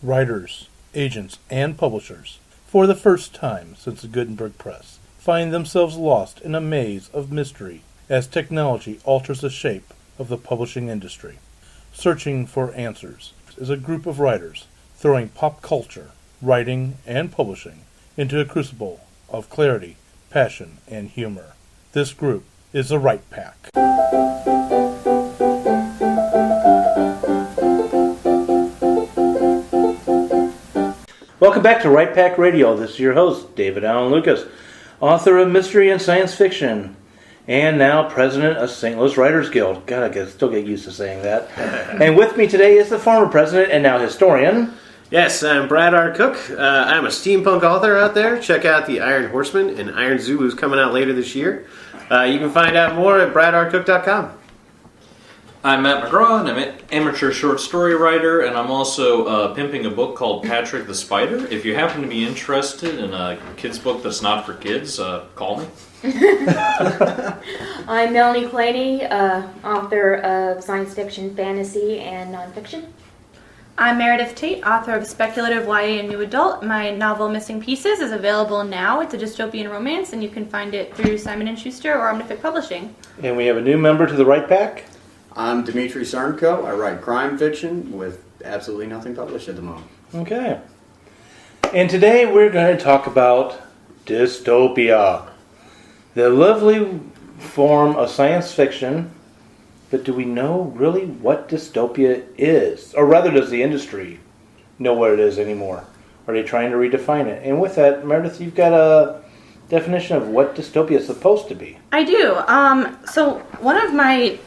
Writers, agents, and publishers, for the first time since the Gutenberg Press, find themselves lost in a maze of mystery as technology alters the shape of the publishing industry. Searching for Answers is a group of writers throwing pop culture, writing, and publishing into a crucible of clarity, passion, and humor. This group is the Right Pack. Welcome back to Right Pack Radio. This is your host, David Allen Lucas, author of mystery and science fiction, and now president of St. Louis Writers Guild. God, I still get used to saying that. And with me today is the former president and now historian. Yes, I'm Brad R. Cook. I'm a steampunk author out there. Check out The Iron Horseman and Iron Zulus coming out later this year. You can find out more at bradrcook.com. I'm Matt McGraw, and I'm an amateur short story writer, and I'm also pimping a book called Patrick the Spider. If you happen to be interested in a kid's book that's not for kids, call me. I'm Melanie Claney, author of science fiction, fantasy, and nonfiction. I'm Meredith Tate, author of speculative YA and new adult. My novel Missing Pieces is available now. It's a dystopian romance, and you can find it through Simon & Schuster or Omnific Publishing. And we have a new member to the Right Pack. I'm Dimitri Sarnko. I write crime fiction with absolutely nothing published at the moment. Okay. And today we're going to talk about dystopia, the lovely form of science fiction. But do we know really what dystopia is? Or rather, does the industry know what it is anymore? Are they trying to redefine it? And with that, Meredith, you've got a definition of what dystopia is supposed to be. I do. So one of my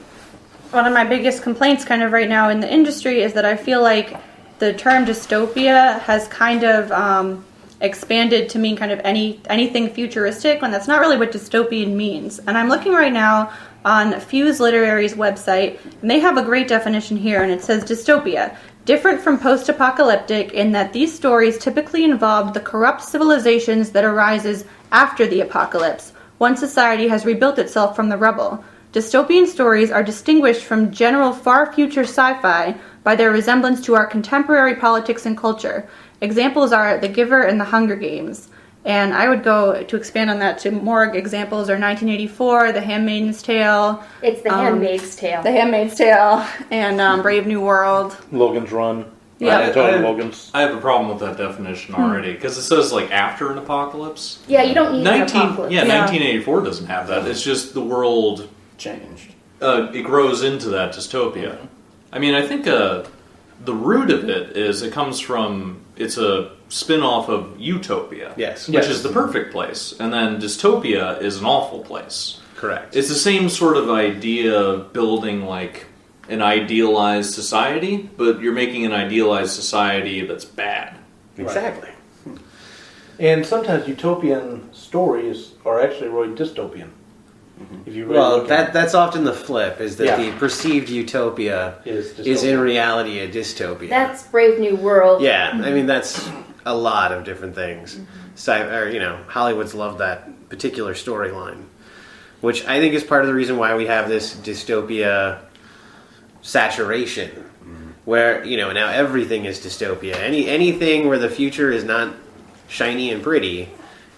biggest complaints kind of right now in the industry is that I feel like the term dystopia has kind of expanded to mean kind of anything futuristic, when that's not really what dystopian means. And I'm looking right now on Fuse Literary's website, and they have a great definition here, and it says dystopia, different from post-apocalyptic in that these stories typically involve the corrupt civilizations that arises after the apocalypse, once society has rebuilt itself from the rubble. Dystopian stories are distinguished from general far-future sci-fi by their resemblance to our contemporary politics and culture. Examples are The Giver and The Hunger Games. And I would go to expand on that to more examples are 1984, The Handmaid's Tale. It's The Handmaid's Tale. The Handmaid's Tale and Brave New World. Logans Run. Yeah. I have a problem with that definition already, because it says like after an apocalypse. Yeah, you don't need an apocalypse. Yeah, 1984 doesn't have that. It's just the world Changed. It grows into that dystopia. I mean, I think the root of it is it's a spin-off of Utopia. Yes. Which is the perfect place. And then Dystopia is an awful place. Correct. It's the same sort of idea of building like an idealized society, but you're making an idealized society that's bad. Exactly. Right. And sometimes utopian stories are actually really dystopian. If you really that's often the flip, is that Yeah. the perceived utopia is in reality a dystopia. That's Brave New World. Yeah, I mean, that's a lot of different things. Hollywood's loved that particular storyline, which I think is part of the reason why we have this dystopia saturation, where, now everything is dystopia. Anything where the future is not shiny and pretty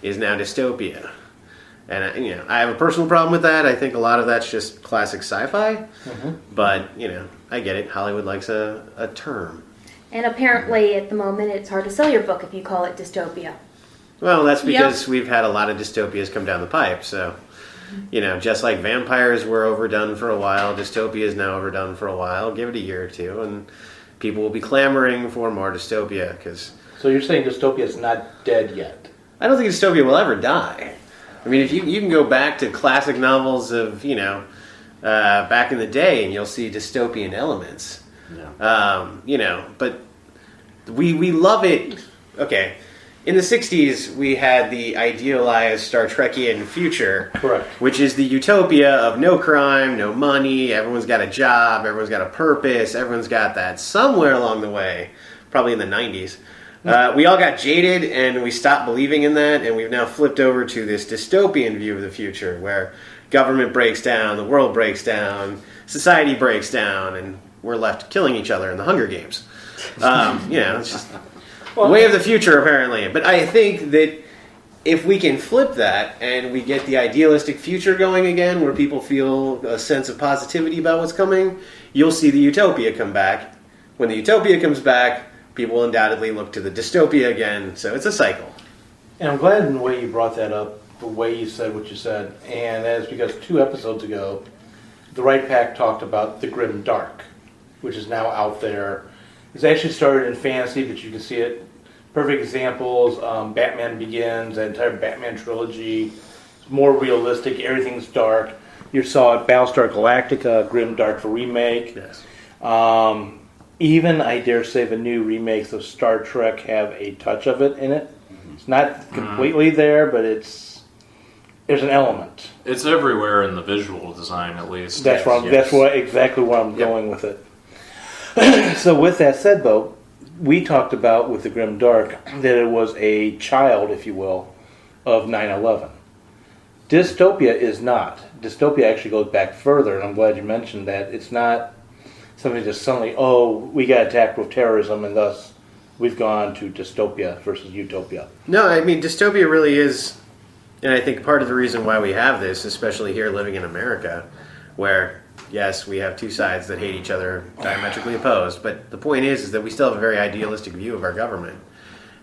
is now dystopia. And I have a personal problem with that. I think a lot of that's just classic sci-fi. But, I get it. Hollywood likes a term. And apparently, at the moment, it's hard to sell your book if you call it dystopia. Well, that's because we've had a lot of dystopias come down the pipe. So, just like vampires were overdone for a while, dystopia is now overdone for a while. Give it a year or two, and people will be clamoring for more dystopia. So you're saying dystopia is not dead yet? I don't think dystopia will ever die. I mean, if you can go back to classic novels of, back in the day, and you'll see dystopian elements. Yeah. But we love it. Okay, in the 60s, we had the idealized Star Trekian future. Correct. Which is the utopia of no crime, no money, everyone's got a job, everyone's got a purpose, everyone's got that somewhere along the way, probably in the 90s. We all got jaded and we stopped believing in that, and we've now flipped over to this dystopian view of the future where government breaks down, the world breaks down, society breaks down, and we're left killing each other in the Hunger Games. It's just the way of the future, apparently. But I think that if we can flip that and we get the idealistic future going again, where people feel a sense of positivity about what's coming, you'll see the utopia come back. When the utopia comes back, people will undoubtedly look to the dystopia again. So it's a cycle. And I'm glad in the way you brought that up, the way you said what you said. And that is because 2 episodes ago, the Right Pack talked about the Grim Dark, which is now out there. It's actually started in fantasy, but you can see it. Perfect examples, Batman Begins, the entire Batman trilogy. It's more realistic, everything's dark. You saw it, Battlestar Galactica, Grim Dark for remake. Yes. Even, I dare say, the new remakes of Star Trek have a touch of it in it. It's not completely there, but there's an element. It's everywhere in the visual design, at least. That's exactly where I'm going with it. So with that said, though, we talked about with the Grim Dark that it was a child, if you will, of 9/11. Dystopia is not. Dystopia actually goes back further, and I'm glad you mentioned that. It's not something just suddenly, we got attacked with terrorism, and thus we've gone to dystopia versus utopia. No, I mean, dystopia really is, and I think part of the reason why we have this, especially here living in America, where, yes, we have 2 sides that hate each other, diametrically opposed, but the point is that we still have a very idealistic view of our government.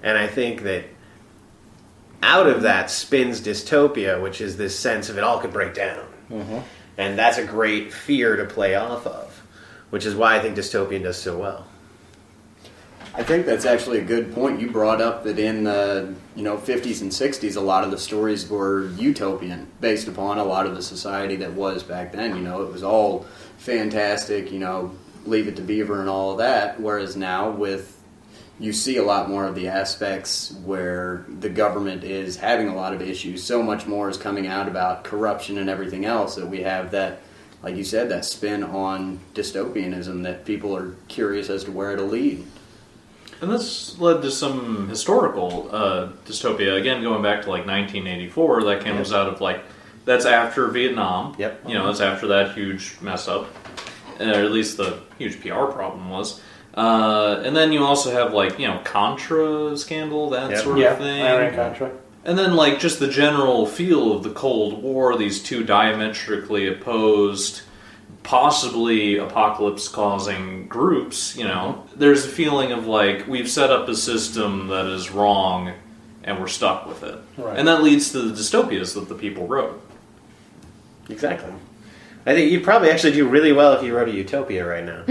And I think that out of that spins dystopia, which is this sense of it all could break down. Mm-hmm. And that's a great fear to play off of, which is why I think dystopian does so well. I think that's actually a good point. You brought up that in the 50s and 60s, a lot of the stories were utopian, based upon a lot of the society that was back then. It was all fantastic, Leave It to Beaver and all of that. Whereas now, you see a lot more of the aspects where the government is having a lot of issues. So much more is coming out about corruption and everything else that we have that, like you said, that spin on dystopianism that people are curious as to where it'll lead. And this led to some historical dystopia. Again, going back to 1984, that comes out of that's after Vietnam. Yep. That's after that huge mess up, or at least the huge PR problem was. And then you also have Contra scandal, that sort of thing. Iran Contra. And then just the general feel of the Cold War, these 2 diametrically opposed, possibly apocalypse-causing groups, there's a feeling of we've set up a system that is wrong and we're stuck with it. Right. And that leads to the dystopias that the people wrote. Exactly. I think you'd probably actually do really well if you wrote a utopia right now.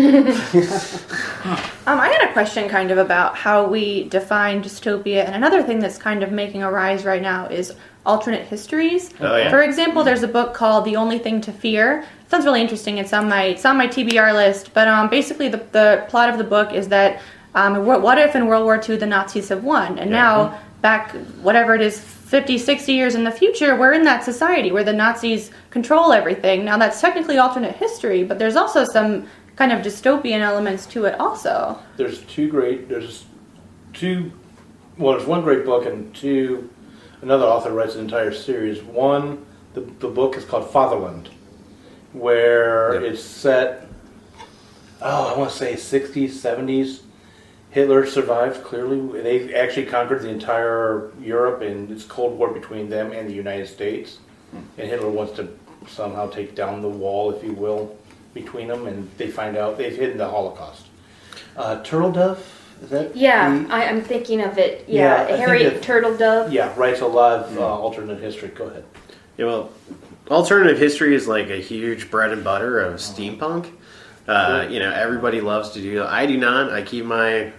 I had a question kind of about how we define dystopia, and another thing that's kind of making a rise right now is alternate histories. Oh, yeah. For example, there's a book called The Only Thing to Fear. It sounds really interesting. It's on my TBR list, but basically the plot of the book is that what if in World War II the Nazis have won, and now back whatever it is 50, 60 years in the future, we're in that society where the Nazis control everything. Now that's technically alternate history, but there's also some kind of dystopian elements to it also. There's one great book and 2, another author writes an entire series. One, the book is called Fatherland, where it's set, I want to say 60s, 70s. Hitler survived, clearly. They actually conquered the entire Europe, and it's Cold War between them and the United States. And Hitler wants to somehow take down the wall, if you will, between them, and they find out they've hidden the Holocaust. Turtle Dove, is that? Yeah, I'm thinking of it. Yeah, Harry Turtle Dove. Yeah, writes a lot of alternate history. Go ahead. Yeah, well, alternative history is a huge bread and butter of steampunk. Everybody loves to do. I do not. I keep my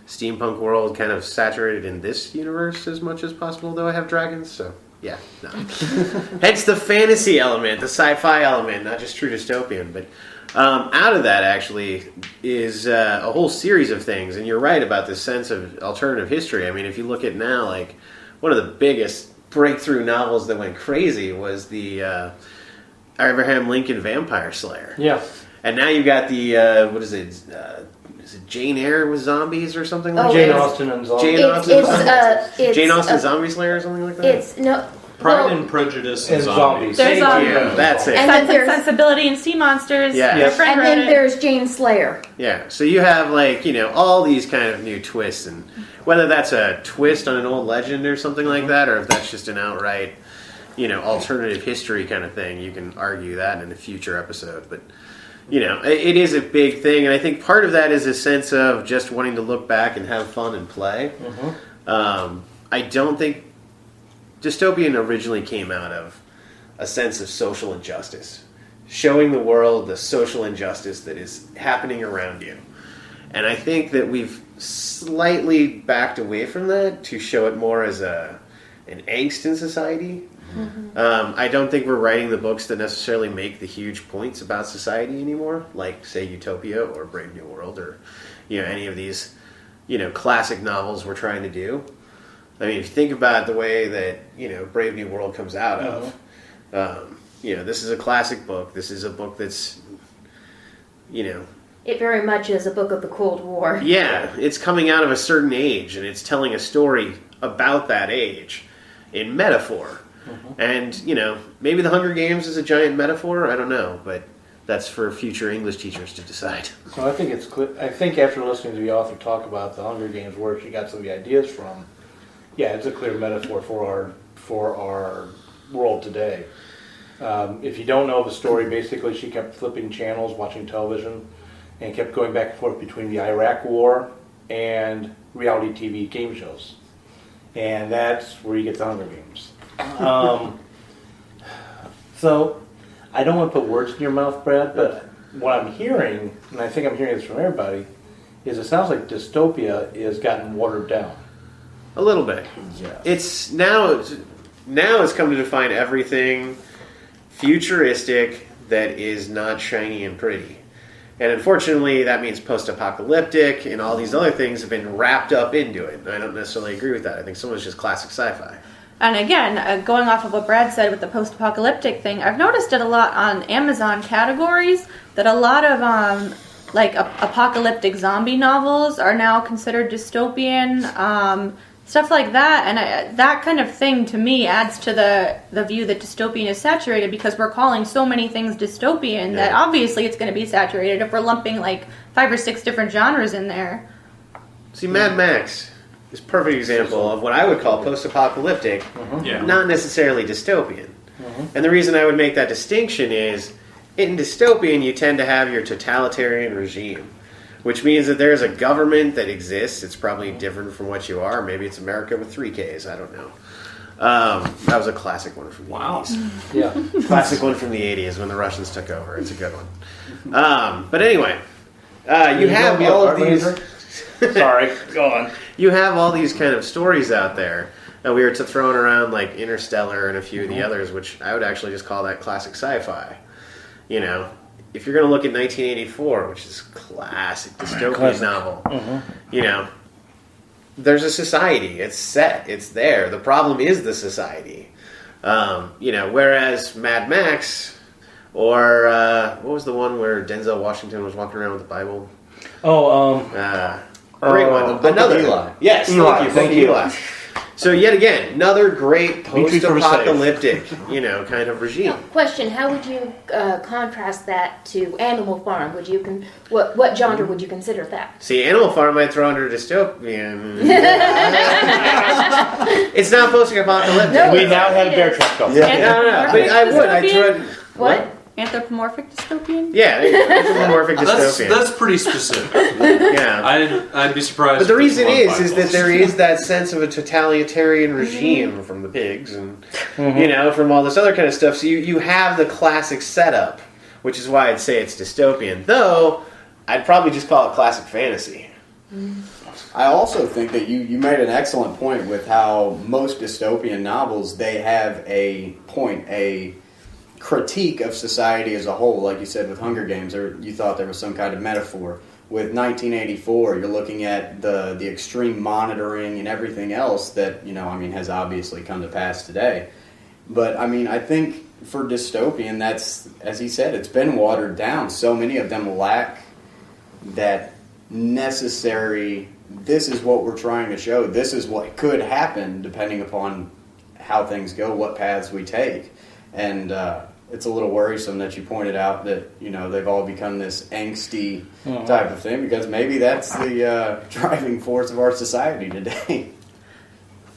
steampunk world kind of saturated in this universe as much as possible, though I have dragons, so yeah, no. Hence the fantasy element, the sci-fi element, not just true dystopian. But out of that, actually, is a whole series of things, and you're right about this sense of alternative history. I mean, if you look at now, one of the biggest breakthrough novels that went crazy was the Abraham Lincoln Vampire Slayer. Yeah. And now you've got the, what is it? Is it Jane Eyre with zombies or something like that? Jane Austen and zombies. Jane Austen Zombie Slayer or something like that? Pride and Prejudice and and Zombies. There's Thank you. That's it. And Sense then and Sensibility and Sea Monsters. Yeah. My Yes. friend And read then it. there's Jane Slayer. Yeah, so you have all these kind of new twists, and whether that's a twist on an old legend or something like that, or if that's just an outright, alternative history kind of thing, you can argue that in a future episode. But it is a big thing, and I think part of that is a sense of just wanting to look back and have fun and play. I don't think Dystopian originally came out of a sense of social injustice, showing the world the social injustice that is happening around you. And I think that we've slightly backed away from that to show it more as an angst in society. I don't think we're writing the books that necessarily make the huge points about society anymore, like, say, Utopia or Brave New World or any of these classic novels we're trying to do. I mean, if you think about the way that Brave New World comes out of, this is a classic book. This is a book that's It very much is a book of the Cold War. yeah, it's coming out of a certain age, and it's telling a story about that age in metaphor. And, maybe the Hunger Games is a giant metaphor. I don't know, but that's for future English teachers to decide. So I think it's clear. I think after listening to the author talk about the Hunger Games, where she got some of the ideas from, yeah, it's a clear metaphor for our world today. If you don't know the story, basically she kept flipping channels, watching television, and kept going back and forth between the Iraq War and reality TV game shows. And that's where you get the Hunger Games. So, I don't want to put words in your mouth, Brad, but what I'm hearing, and I think I'm hearing this from everybody, is it sounds like Dystopia is gotten watered down. A little bit. Yeah. It's now it's come to define everything futuristic that is not shiny and pretty. And unfortunately, that means post-apocalyptic and all these other things have been wrapped up into it. And I don't necessarily agree with that. I think some of it's just classic sci-fi. And again, going off of what Brad said with the post-apocalyptic thing, I've noticed it a lot on Amazon categories that a lot of apocalyptic zombie novels are now considered dystopian, stuff like that. And that kind of thing to me adds to the view that dystopian is saturated because we're calling so many things dystopian that obviously it's going to be saturated if we're lumping like 5 or 6 different genres in there. See, Mad Max is a perfect example of what I would call post-apocalyptic, not necessarily dystopian. And the reason I would make that distinction is, in dystopian, you tend to have your totalitarian regime, which means that there's a government that exists. It's probably different from what you are. Maybe it's America with 3 Ks. I don't know. That was a classic one from the 80s. Yeah. Classic one from the 80s when the Russians took over. It's a good one. But anyway, you have all of these... Sorry, go on. You have all these kind of stories out there. And we were throwing around like Interstellar and a few of the others, which I would actually just call that classic sci-fi. If you're going to look at 1984, which is a classic dystopian novel, there's a society. It's set. It's there. The problem is the society. Whereas Mad Max, or what was the one where Denzel Washington was walking around with the Bible? Great one. Another Eli. Yes, Eli, thank you, Eli. So yet again, another great Dimitri post-apocalyptic, kind of regime. Question: how would you contrast that to Animal Farm? Would you what genre would you consider that? See, Animal Farm I'd throw under dystopian. It's not post-apocalyptic. No, We now have bear trap go. No, but I would. I'd throw it. What? Anthropomorphic dystopian? Yeah, anthropomorphic dystopian. That's pretty specific. Yeah. I'd be surprised. But the if it's reason one is that there is that sense of a totalitarian regime from the pigs and, from all this other kind of stuff. So you have the classic setup, which is why I'd say it's dystopian. Though, I'd probably just call it classic fantasy. I also think that you made an excellent point with how most dystopian novels, they have a point, a critique of society as a whole, like you said with Hunger Games, or you thought there was some kind of metaphor. With 1984, you're looking at the extreme monitoring and everything else that, has obviously come to pass today. But, I think for dystopian, that's, as he said, it's been watered down. So many of them lack that necessary, this is what we're trying to show, this is what could happen depending upon how things go, what paths we take. And it's a little worrisome that you pointed out that, you know, they've all become this angsty type of thing, because maybe that's the driving force of our society today.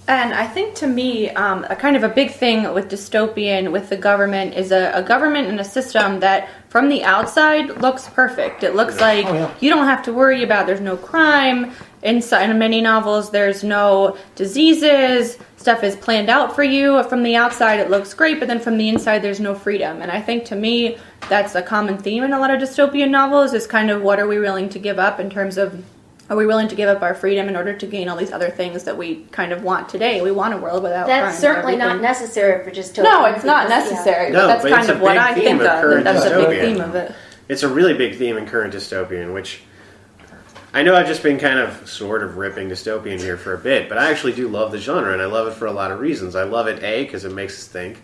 And I think, to me, a kind of a big thing with dystopian, with the government, is a government and a system that from the outside looks perfect. It looks like you don't have to worry about, there's no crime. In many novels, there's no diseases. Stuff is planned out for you. From the outside, it looks great, but then from the inside, there's no freedom. And I think, to me, that's a common theme in a lot of dystopian novels, is kind of what are we willing to give up in terms of, are we willing to give up our freedom in order to gain all these other things that we kind of want today? We want a world without crime. That's certainly not necessary for dystopian. No, it's not necessary. No, But that's but kind it's a of what big I theme think of of. current That's a big dystopian. theme of it. It's a really big theme in current dystopian, which I know I've just been kind of sort of ripping dystopian here for a bit, but I actually do love the genre, and I love it for a lot of reasons. I love it, A, because it makes us think.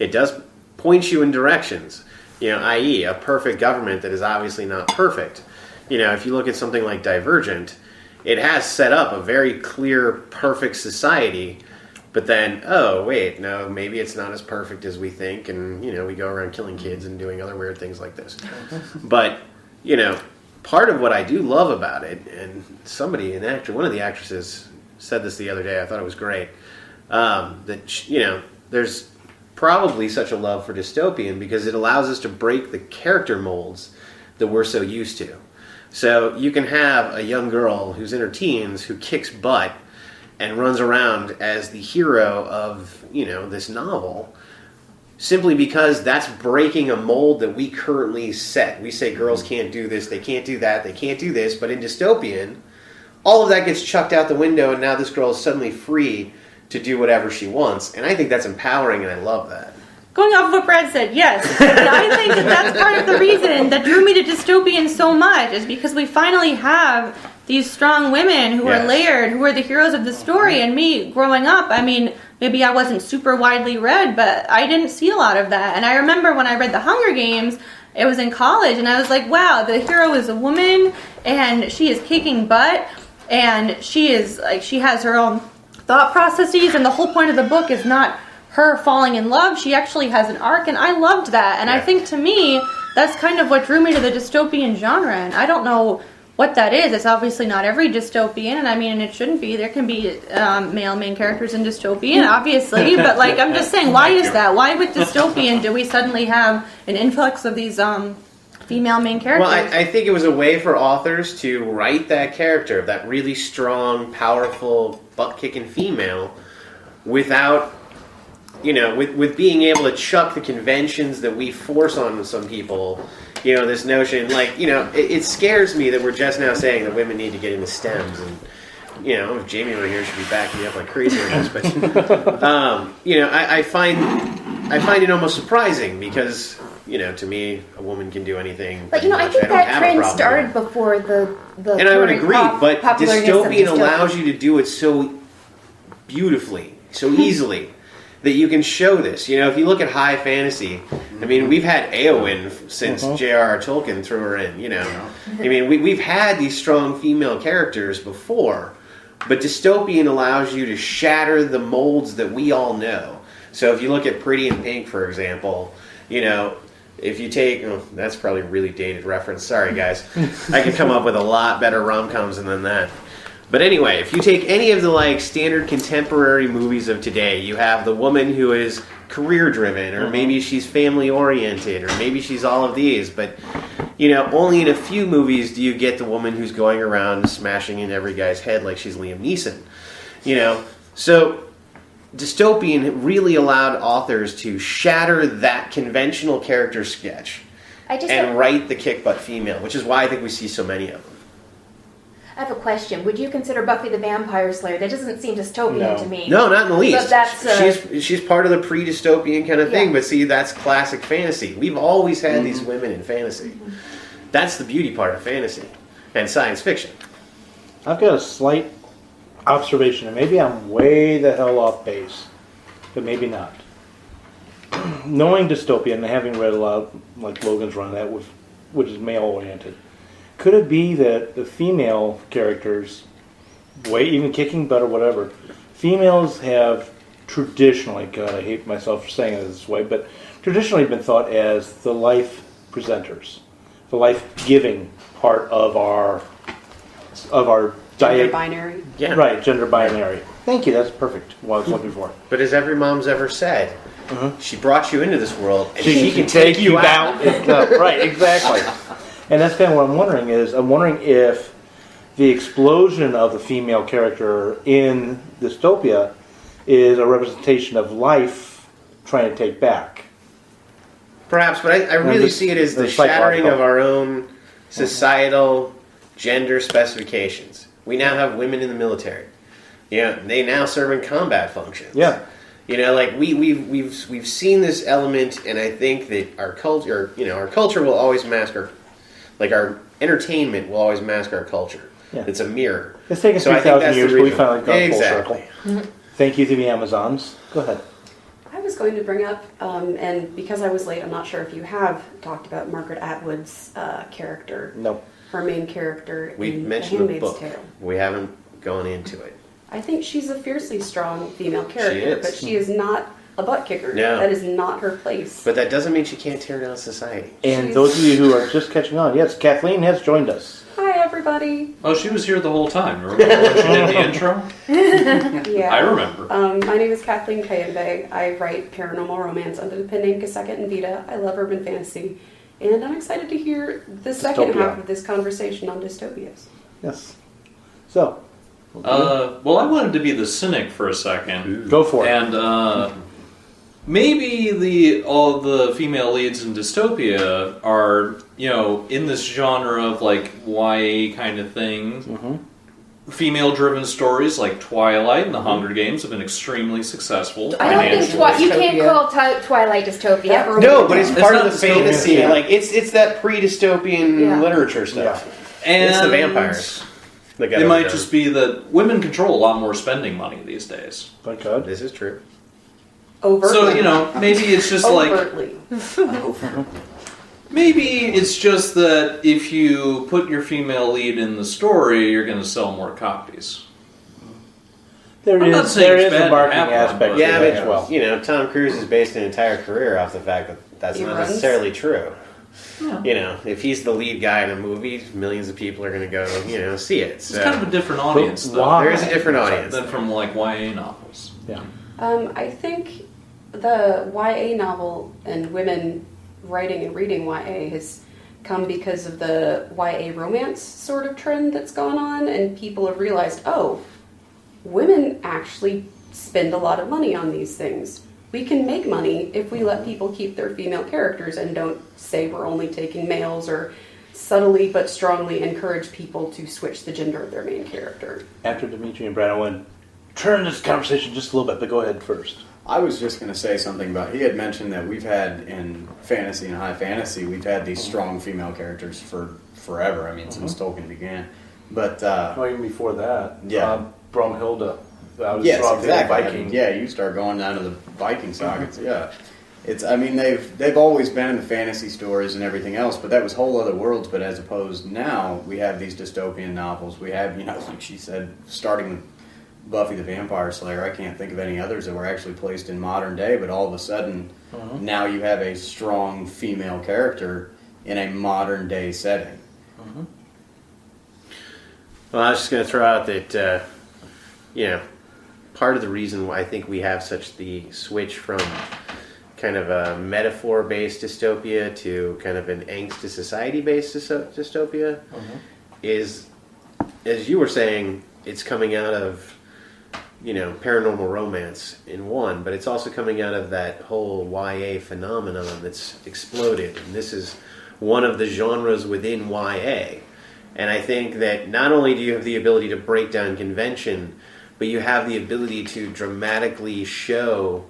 It does point you in directions, you know, i.e. a perfect government that is obviously not perfect. You know, if you look at something like Divergent, it has set up a very clear, perfect society, but then, oh, wait, no, maybe it's not as perfect as we think, and, you know, we go around killing kids and doing other weird things like this. But, you know, part of what I do love about it, and one of the actresses said this the other day, I thought it was great, that, you know, there's probably such a love for dystopian because it allows us to break the character molds that we're so used to. So you can have a young girl who's in her teens who kicks butt and runs around as the hero of, you know, this novel, simply because that's breaking a mold that we currently set. We say girls can't do this, they can't do that, they can't do this, but in dystopian, all of that gets chucked out the window, and now this girl is suddenly free to do whatever she wants. And I think that's empowering, and I love that. Going off of what Brad said, yes. And I think that that's part of the reason that drew me to dystopian so much, is because we finally have these strong women who are layered, who are the heroes of the story. And me, growing up, I mean, maybe I wasn't super widely read, but I didn't see a lot of that. And I remember when I read The Hunger Games, it was in college, and I was like, wow, the hero is a woman, and she is kicking butt, and she is, like, she has her own thought processes, and the whole point of the book is not her falling in love. She actually has an arc, and I loved that. And I think, to me, that's kind of what drew me to the dystopian genre. And I don't know what that is. It's obviously not every dystopian, and I mean, it shouldn't be. There can be male main characters in dystopian, obviously, but, like, I'm just saying, why is that? Why with dystopian do we suddenly have an influx of these female main characters? Well, I think it was a way for authors to write that character, that really strong, powerful, butt-kicking female, without, you know, with being able to chuck the conventions that we force on some people. You know, this notion, like, you know, it scares me that we're just now saying that women need to get into STEMs, and, you know, if Jamie were here, she'd be backing me up like crazy on this, but, you know, I find it almost surprising, because, you know, to me, a woman can do anything. But, you know, I think that trend started before the and I would agree, but dystopian dystopian allows you to do it so beautifully, so easily, that you can show this. You know, if you look at high fantasy, I mean, we've had Éowyn since J.R.R. Tolkien threw her in, you know. I mean, we've had these strong female characters before, but dystopian allows you to shatter the molds that we all know. So if you look at Pretty in Pink, for example, you know, if you take, that's probably a really dated reference, sorry guys, I could come up with a lot better rom-coms than that. But anyway, if you take any of the, like, standard contemporary movies of today, you have the woman who is career-driven, or maybe she's family-oriented, or maybe she's all of these, but, you know, only in a few movies do you get the woman who's going around smashing in every guy's head like she's Liam Neeson. You know, so dystopian really allowed authors to shatter that conventional character sketch and write the kick-butt female, which is why I think we see so many of them. I have a question. Would you consider Buffy the Vampire Slayer? That doesn't seem dystopian to me. No, not in the least. But that's, she's part of the pre-dystopian kind of thing, but see, that's classic fantasy. We've always had these women in fantasy. That's the beauty part of fantasy and science fiction. I've got a slight observation, and maybe I'm way the hell off base, but maybe not. Knowing dystopian and having read a lot, like Logans Run, which is male-oriented, could it be that the female characters, even kicking butt or whatever, females have traditionally, God, I hate myself for saying it this way, but traditionally been thought as the life presenters, the life-giving part of our Gender diet. binary. Yeah. Right, gender binary. Thank you, that's perfect, what I was looking for. But as every mom's ever said, she brought you into this world, and She she can take you out. Right, exactly. And that's kind of what I'm wondering is, I'm wondering if the explosion of the female character in Dystopia is a representation of life trying to take back. Perhaps, but I really see it as the shattering of our own societal gender specifications. We now have women in the military. Yeah, they now serve in combat functions. Yeah. You know, like we've seen this element, and I think that our culture, our culture will always mask our entertainment will always mask our culture. Yeah. It's a mirror. It's taken So I think 3,000 that's years, the but we reason. finally got Exactly. full circle. Thank you to the Amazons. Go ahead. I was going to bring up, and because I was late, I'm not sure if you have talked about Margaret Atwood's character. No. Her main character We in The mentioned the Handmaid's book. Tale. We haven't gone into it. I think she's a fiercely strong female character, is. but she is not a butt kicker. No. That is not her place. But that doesn't mean she can't tear down society. And She's- those of you who are just catching on, yes, Kathleen has joined us. Hi, everybody. Oh, she was here the whole time. Remember when she did the intro? Yeah. I remember. My name is Kathleen Kayembe. I write paranormal romance under the pen name Cassette and Vita. I love urban fantasy. And I'm excited to hear the second Dystopia. half of this conversation on dystopias. Yes. So, Well, I wanted to be the cynic for a second. go for it. And maybe all the female leads in Dystopia are, in this genre of like YA kind of thing. Mm-hmm. Female-driven stories like Twilight and The Hunger Games have been extremely successful. I don't think financially. you can't call Twilight dystopia. No, but it's part of not the dystopian, fantasy. yeah. Like it's that pre-dystopian Yeah. literature stuff. And It's the vampires. that got It might overdone. just be that women control a lot more spending money these days. Thank God. This is true. Overtly. So, maybe it's just like... Overtly. Maybe it's just that if you put your female lead in the story, you're going to sell more copies. There I'm not is saying it's bad a to marketing have one, aspect but- to Yeah, that but as well. Tom Cruise has based an entire career off the fact that that's He not runs. necessarily true. Yeah. If he's the lead guy in a movie, millions of people are going to go, see it. It's So kind of a different audience, though, why? there is a different audience. than from like YA novels. Yeah. I think the YA novel and women writing and reading YA has come because of the YA romance sort of trend that's gone on, and people have realized, oh, women actually spend a lot of money on these things. We can make money if we let people keep their female characters and don't say we're only taking males, or subtly but strongly encourage people to switch the gender of their main character. After Dimitri and Brad, I want to turn this conversation just a little bit, but go ahead first. I was just going to say something about, he had mentioned that we've had in fantasy and high fantasy, we've had these strong female characters for forever. I mean, since Tolkien began. But, Well, even before that, Yeah. Bromhilda. That was yes, strong exactly. I Viking. mean, yeah, you start going down to the Viking sagas, yeah. They've always been in the fantasy stories and everything else, but that was whole other worlds. But as opposed now, we have these dystopian novels. We have, like she said, starting with Buffy the Vampire Slayer. I can't think of any others that were actually placed in modern day, but all of a sudden, now you have a strong female character in a modern day setting. Well, I was just going to throw out that, part of the reason why I think we have such the switch from kind of a metaphor-based dystopia to kind of an angst to society-based dystopia is, as you were saying, it's coming out of, paranormal romance in one, but it's also coming out of that whole YA phenomenon that's exploded. And this is one of the genres within YA. And I think that not only do you have the ability to break down convention, but you have the ability to dramatically show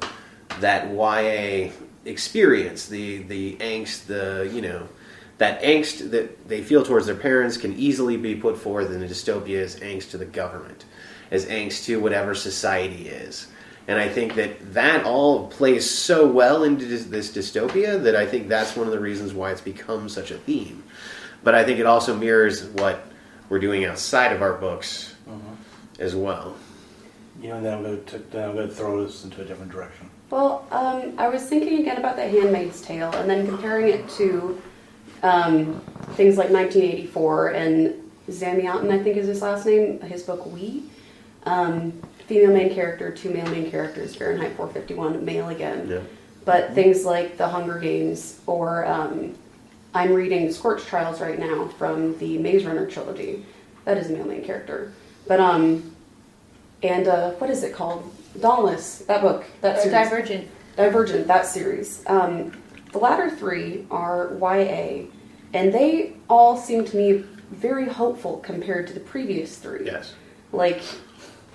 that YA experience, the angst, that angst that they feel towards their parents can easily be put forth in a dystopia as angst to the government, as angst to whatever society is. And I think that all plays so well into this dystopia that I think that's one of the reasons why it's become such a theme. But I think it also mirrors what we're doing outside of our books as well. And then I'm going to throw this into a different direction. Well, I was thinking again about The Handmaid's Tale, and then comparing it to things like 1984 and Zamiatin, I think is his last name, his book We. Female main character, 2 male main characters, Fahrenheit 451, male again. Yeah. But things like The Hunger Games, or I'm reading Scorched Trials right now from the Maze Runner trilogy. That is a male main character. But, what is it called? Dauntless, that book, that series. Divergent, that series. The latter 3 are YA, and they all seem to me very hopeful compared to the previous 3. Yes. Like,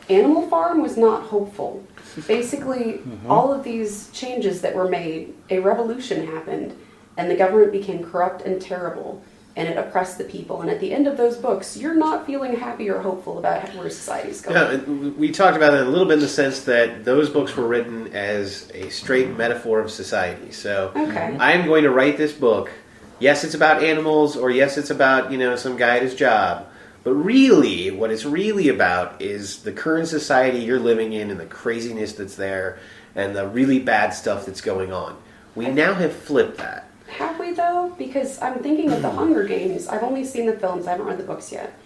Animal Farm was not hopeful. Basically, all of these changes that were made, a revolution happened, and the government became corrupt and terrible, and it oppressed the people. And at the end of those books, you're not feeling happy or hopeful about where society's going. Yeah, we talked about it a little bit in the sense that those books were written as a straight metaphor of society. So Okay. I'm going to write this book. Yes, it's about animals, or yes, it's about, some guy at his job. But really, what it's really about is the current society you're living in and the craziness that's there and the really bad stuff that's going on. We now have flipped that. Have we, though? Because I'm thinking of The Hunger Games. I've only seen the films. I haven't read the books yet.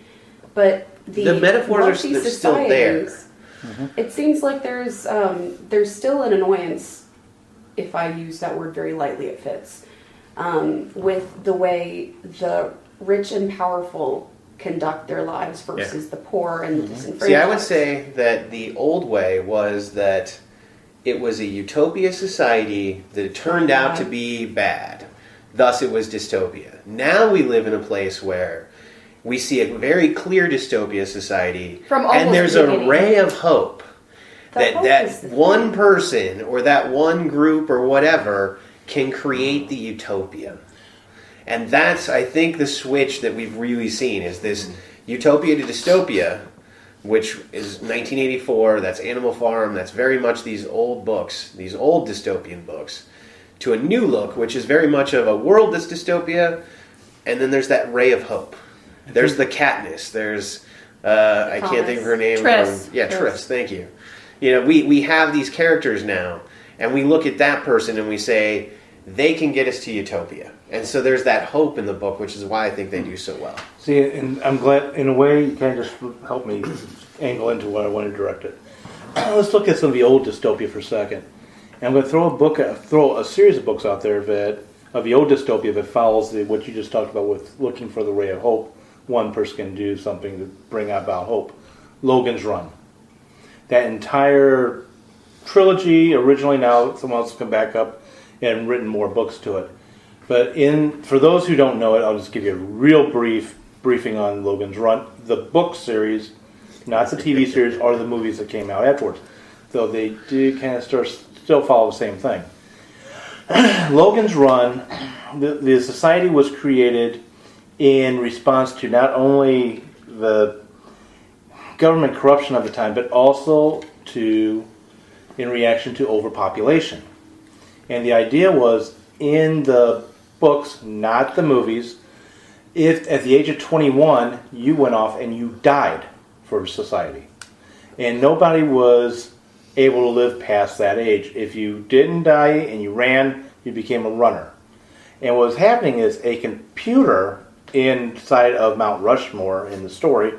But the metaphors are they're still there. It seems like there's still an annoyance, if I use that word very lightly, it fits, with the way the rich and powerful conduct their lives versus the poor and the disenfranchised. See, I would say that the old way was that it was a utopia society that turned out to be bad. Thus, it was dystopia. Now we live in a place where we see a very clear dystopia society, and there's a ray of hope that one person or that one group or whatever can create the utopia. And that's, I think, the switch that we've really seen is this utopia to dystopia, which is 1984, that's Animal Farm, that's very much these old books, these old dystopian books, to a new look, which is very much of a world that's dystopia, and then there's that ray of hope. There's the Katniss, there's, I can't think of her name. Triss. Triss, thank you. We have these characters now, and we look at that person and we say, they can get us to utopia. And so there's that hope in the book, which is why I think they do so well. See, and I'm glad, in a way, you kind of just helped me angle into what I want to direct it. Let's look at some of the old dystopia for a second. And I'm going to throw a series of books out there of the old dystopia that follows what you just talked about with looking for the ray of hope. One person can do something to bring about hope. Logans Run. That entire trilogy, originally, now someone else has come back up and written more books to it. But for those who don't know it, I'll just give you a real briefing on Logans Run. The book series, not the TV series or the movies that came out afterwards. Though they do kind of still follow the same thing. Logans Run, the society was created in response to not only the government corruption of the time, but also in reaction to overpopulation. And the idea was, in the books, not the movies, if at the age of 21 you went off and you died for society, and nobody was able to live past that age. If you didn't die and you ran, you became a runner. And what was happening is a computer inside of Mount Rushmore in the story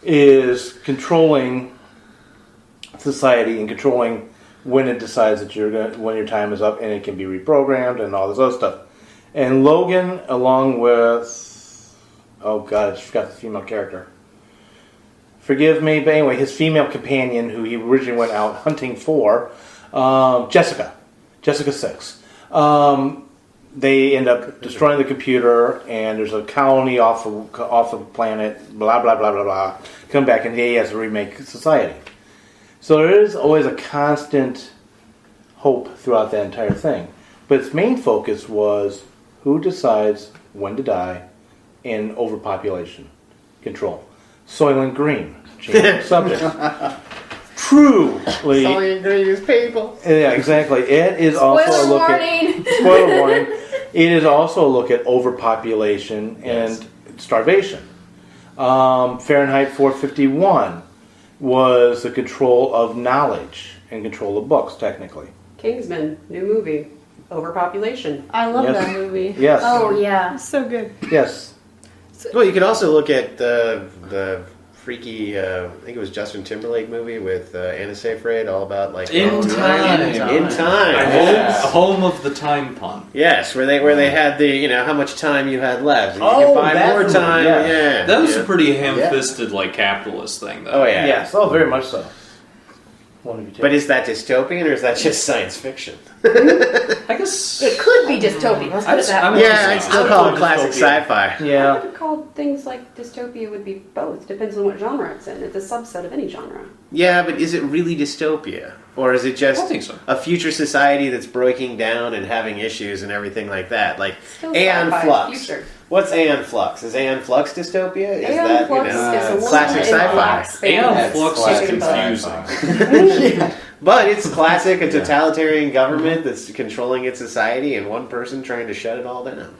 is controlling society and controlling when it decides that when your time is up, and it can be reprogrammed and all this other stuff. And Logan, along with, I just forgot the female character. Forgive me, but anyway, his female companion, who he originally went out hunting for, Jessica 6. They end up destroying the computer, and there's a colony off the planet, blah, blah, blah, blah, blah. Come back, and he has to remake society. So there is always a constant hope throughout that entire thing. But its main focus was who decides when to die and overpopulation control. Soylent Green, change subject. Truly. Soylent Green is people. Yeah, exactly. It is also a look at... Spoiler warning. It is also a look at overpopulation and starvation. Fahrenheit 451. was the control of knowledge and control of books, technically. Kingsman, new movie, overpopulation. I love Yes. that movie. Yes. Oh yeah. It's so good. Yes. Well, you could also look at the freaky, I think it was Justin Timberlake movie with Anna Seyfried, all about like In Time. In Time. Home of the time pun. Yes, where they had the how much time you had left, and you Oh, could buy that more movie, time. yeah. Yeah, That was yeah. a pretty ham-fisted, like, capitalist thing, though. Oh yeah. Yes. Oh, very much so. One of you But take. is that dystopian or is that just science fiction? I guess... It could be dystopian. Let's put it that way. Yeah, I'd still call it classic sci-fi. I Yeah. would have called things like dystopia would be both. Depends on what genre it's in. It's a subset of any genre. Yeah, but is it really dystopia? Or is it just I think so. a future society that's breaking down and having issues and everything like that? Like Still Aeon sci-fi Flux. future. What's Aeon Flux? Is Aeon Flux dystopia? Is Aeon that Flux is a woman classic in sci-fi? black Aeon spandex Flux is kicking butt. confusing. But it's classic, a totalitarian government that's controlling its society and one person trying to shut it all down.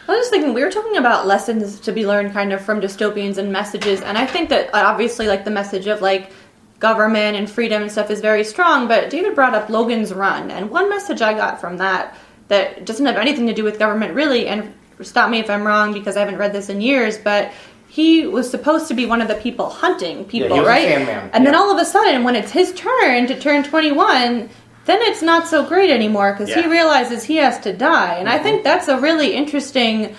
I was just thinking, we were talking about lessons to be learned kind of from dystopians and messages, and I think that obviously like the message of like government and freedom and stuff is very strong, but David brought up Logans Run, and one message I got from that doesn't have anything to do with government really, and stop me if I'm wrong because I haven't read this in years, but he was supposed to be one of the people hunting people, he was a right? Sandman, And then yeah. all of a sudden, when it's his turn to turn 21, then it's not so great anymore because he Yeah. realizes he has to die. And I think that's a really interesting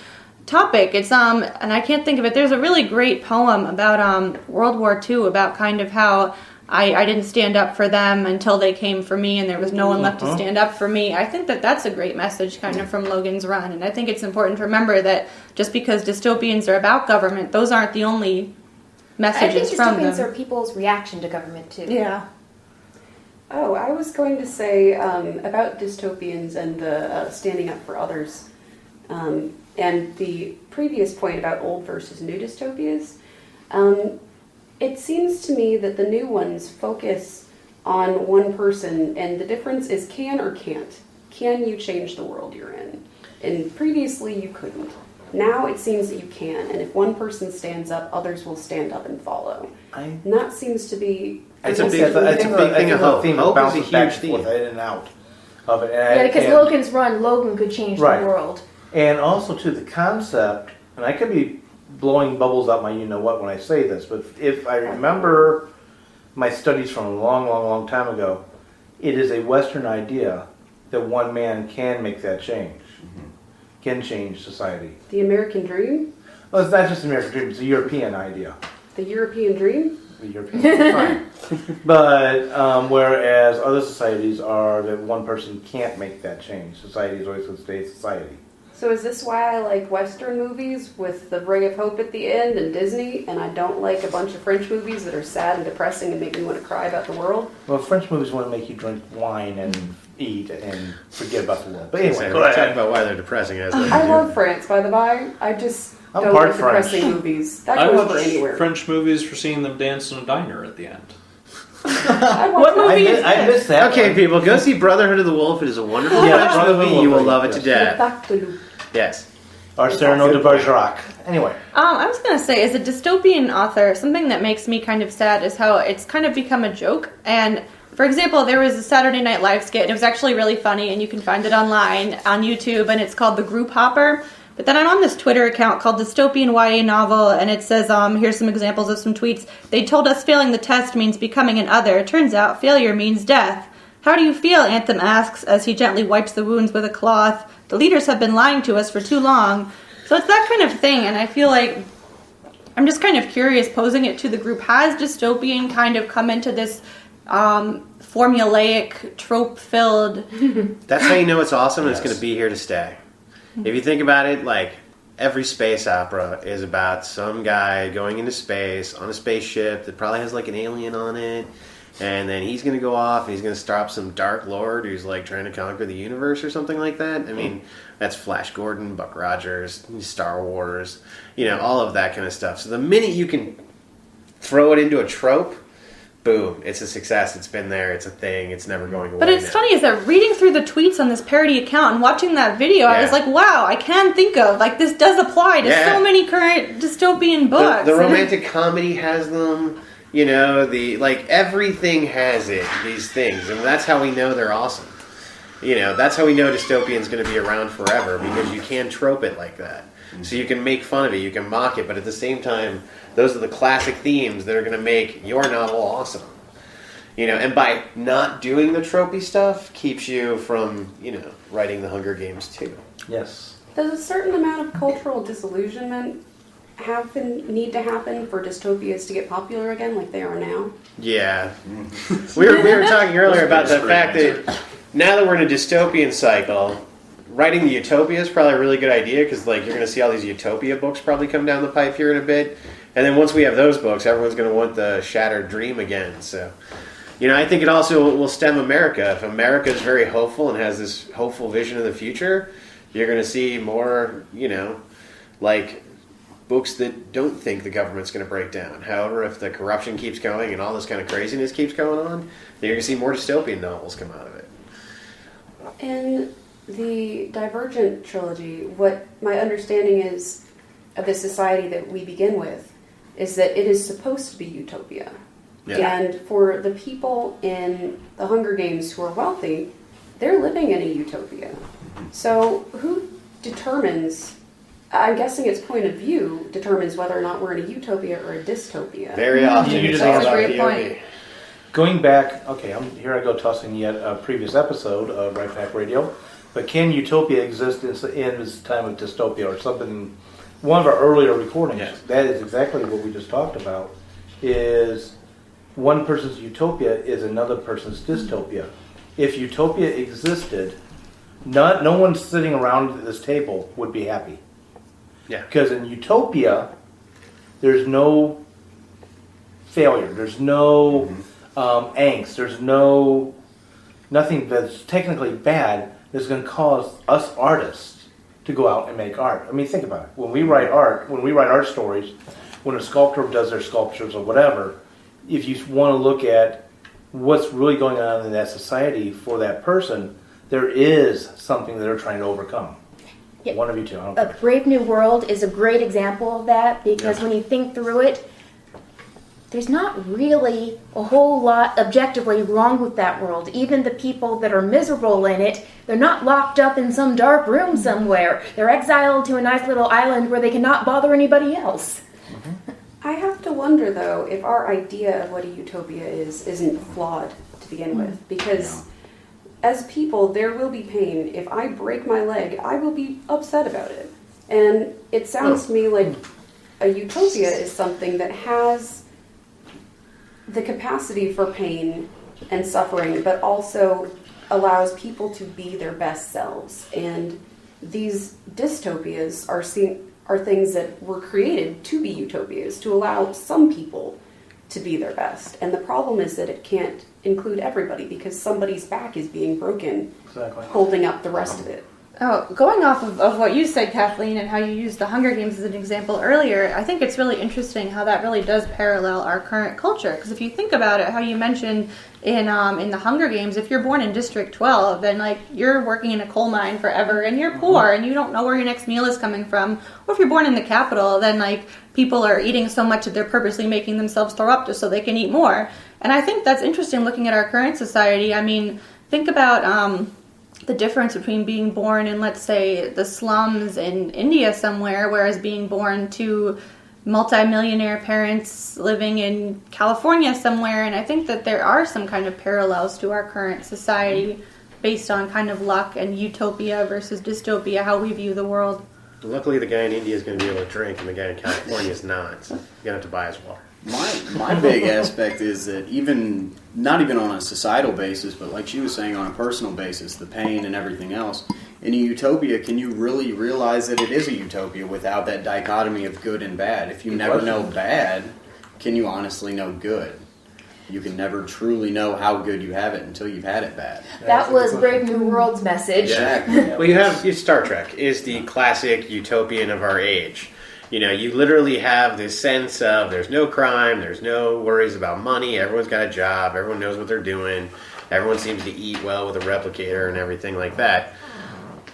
topic. It's and I can't think of it. There's a really great poem about World War II about kind of how I didn't stand up for them until they came for me, and there was no one left to stand up for me. I think that that's a great message kind of from Logan's Run, and I think it's important to remember that just because dystopians are about government, those aren't the only I think messages from dystopians them. are people's reaction to government too. Yeah. Oh, I was going to say about dystopians and the standing up for others, and the previous point about old versus new dystopias. It seems to me that the new ones focus on one person, and the difference is can or can't. Can you change the world you're in? And previously you couldn't. Now it seems that you can, and if one person stands up, others will stand up and follow. And that seems to be... It's a big thing of hope. Hope is a huge theme. In and out of it. Yeah, because Logan's Run, Logan could change Right. the world. And also, to the concept, and I could be blowing bubbles out my you-know-what when I say this, but if I remember my studies from a long, long, long time ago, it is a Western idea that one man can make that change, can change society. The American dream? Well, it's not just an American dream, it's a European idea. The European dream? The European, fine. But whereas other societies are that one person can't make that change. Society is always going to stay society. So is this why I like Western movies with the ray of hope at the end and Disney, and I don't like a bunch of French movies that are sad and depressing and make me want to cry about the world? Well, French movies want to make you drink wine and eat and forget about the world. But anyway, Anyway, go talk ahead. about why they're depressing as I love France, by the by. I just I'm don't part like French. depressing movies. That I goes watch for anywhere. French movies for seeing them dance in a diner at the end. What movie is I this? missed that. Okay, one. people, go see Brotherhood of the Wolf. It is a wonderful Yeah, French Brotherhood of movie. the You will Wolf, love it to yes. death. Back to Lou. Yes. Or Cyrano de Bergerac. Anyway. I was going to say, as a dystopian author, something that makes me kind of sad is how it's kind of become a joke. And, for example, there was a Saturday Night Live skit, and it was actually really funny, and you can find it online on YouTube, and it's called The Group Hopper. But then I'm on this Twitter account called Dystopian YA Novel, and it says, here's some examples of some tweets. They told us failing the test means becoming an other. Turns out failure means death. How do you feel? Anthem asks as he gently wipes the wounds with a cloth. The leaders have been lying to us for too long. So it's that kind of thing, and I feel like I'm just kind of curious, posing it to the group, has dystopian kind of come into this formulaic, trope-filled... That's how you know it's awesome and it's going to be here to stay. If you think about it, like, every space opera is about some guy going into space on a spaceship that probably has, like, an alien on it, and then he's going to go off and he's going to stop some dark lord who's, like, trying to conquer the universe or something like that. I mean, that's Flash Gordon, Buck Rogers, Star Wars, all of that kind of stuff. So the minute you can throw it into a trope, boom, it's a success. It's been there. It's a thing. It's never going away. But it's funny is that reading through the tweets on this parody account and watching that video, I was like, wow, I can think of, like, this does apply to so many current dystopian books. The romantic comedy has them. You know, everything has it, these things, and that's how we know they're awesome. You know, that's how we know Dystopian's going to be around forever, because you can trope it like that. So you can make fun of it, you can mock it, but at the same time, those are the classic themes that are going to make your novel awesome. You know, and by not doing the tropey stuff, keeps you from, writing the Hunger Games too. Yes. Does a certain amount of cultural disillusionment need to happen for dystopias to get popular again, like they are now? Yeah. we were talking earlier about the fact that now that we're in a dystopian cycle, writing the Utopia is probably a really good idea, because you're going to see all these Utopia books probably come down the pipe here in a bit. And then once we have those books, everyone's going to want the shattered dream again. So, I think it also will stem America. If America is very hopeful and has this hopeful vision of the future, you're going to see more, books that don't think the government's going to break down. However, if the corruption keeps going and all this kind of craziness keeps going on, you're going to see more dystopian novels come out of it. In the Divergent trilogy, what my understanding is of the society that we begin with is that it is supposed to be utopia. Yeah. And for the people in the Hunger Games who are wealthy, they're living in a utopia. So who determines, I'm guessing it's point of view, determines whether or not we're in a utopia or a dystopia? Very often. That's a great point. Going back, here I go tossing yet a previous episode of Right Back Radio, but can utopia exist in this time of dystopia or something? One of our earlier recordings, that is exactly what we just talked about, is one person's utopia is another person's dystopia. If utopia existed, no one sitting around this table would be happy. Yeah. Because in utopia, there's no failure, there's no angst, there's nothing that's technically bad that's going to cause us artists to go out and make art. I mean, think about it. When we write art stories, when a sculptor does their sculptures or whatever, if you want to look at what's really going on in that society for that person, there is something that they're trying to overcome. Yeah. One of you two. A Brave New World is a great example of that, because when you think through it, there's not really a whole lot objectively wrong with that world. Even the people that are miserable in it, they're not locked up in some dark room somewhere. They're exiled to a nice little island where they cannot bother anybody else. I have to wonder, though, if our idea of what a utopia isn't flawed to begin with. Because as people, there will be pain. If I break my leg, I will be upset about it. And it sounds to me like a utopia is something that has the capacity for pain and suffering, but also allows people to be their best selves. And these dystopias are things that were created to be utopias, to allow some people to be their best. And the problem is that it can't include everybody, because somebody's back is being broken, holding up the rest of it. Oh, going off of what you said, Kathleen, and how you used the Hunger Games as an example earlier, I think it's really interesting how that really does parallel our current culture. Because if you think about it, how you mentioned in the Hunger Games, if you're born in District 12, then you're working in a coal mine forever, and you're poor, and you don't know where your next meal is coming from. Or if you're born in the capital, then people are eating so much that they're purposely making themselves throw up just so they can eat more. And I think that's interesting looking at our current society. I mean, think about the difference between being born in, let's say, the slums in India somewhere, whereas being born to multimillionaire parents living in California somewhere. And I think that there are some kind of parallels to our current society based on kind of luck and utopia versus dystopia, how we view the world. Luckily, the guy in India is going to be able to drink, and the guy in California is not. So you're going to have to buy his water. My big aspect is that not even on a societal basis, but like she was saying, on a personal basis, the pain and everything else. In a utopia, can you really realize that it is a utopia without that dichotomy of good and bad? If you never know bad, can you honestly know good? You can never truly know how good you have it until you've had it bad. That was Brave New World's message. Exactly. Well, you have Star Trek is the classic utopian of our age. You literally have this sense of there's no crime, there's no worries about money, everyone's got a job, everyone knows what they're doing, everyone seems to eat well with a replicator and everything like that.